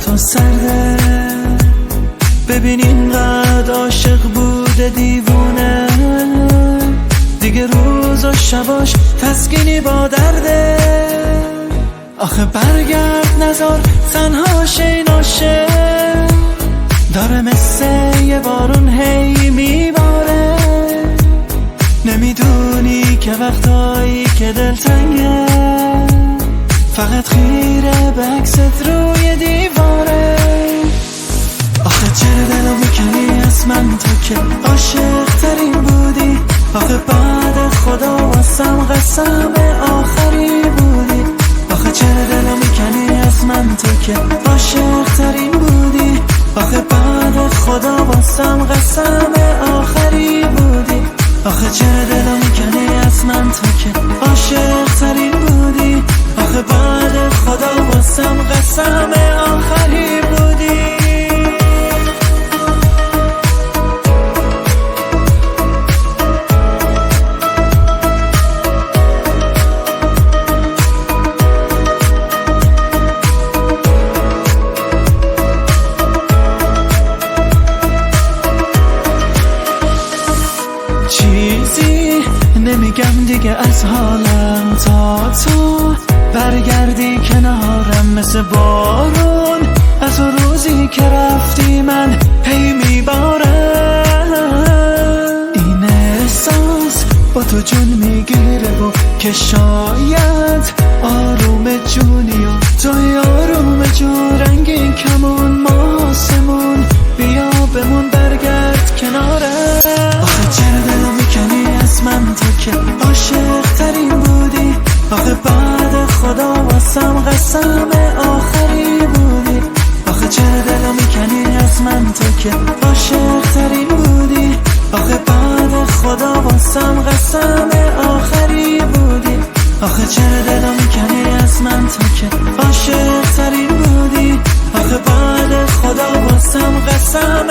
تو سرده. ببین اینقدر عاشق بوده دیوونه، دیگه روز و شباش تسکینی با درده. آخه برگرد نزار تنها این عاشق، داره مثل یه بارون هی میباره. نمیدونی که وقتایی که دلتنگه فقط خیره به عکست روی دیواره. آخه چرا دلو میکنی از من تو که عاشق ترین بودی؟ آخه بعد خدا واسم قسم آخری بودی. آخه چرا دلو میکنی از من تو که عاشق ترین بودی؟ آخه بعد خدا واسم قسم آخری بودی. آخه چرا دلو میکنی از من تو که عاشق ترین بودی؟ آخه بعد خدا واسم قسم آخری بودی. چیزی نمیگم دیگه از حالم تا تو برگردی کنارم مثل بارون. از اون روزی که رفتی من هی میبارم. این احساس با تو جون میگیره و که شاید آروم جونی و توی آروم جون. رنگین کمون ماسمون بیا بمون برگرد کناره. آخه چرا دلو میکنی از من تو که عاشق ترین بودی؟ آخه بعد خدا واسم قسم آخری بودی. آخه چرا دلو میکنی از من تو که عاشق ترین بودی؟ آخه بعد خدا واسم قسم آخری بودی. آخه چرا دلو میکنی از من تو که عاشق ترین بودی؟ آخه بعد خدا واسم قسم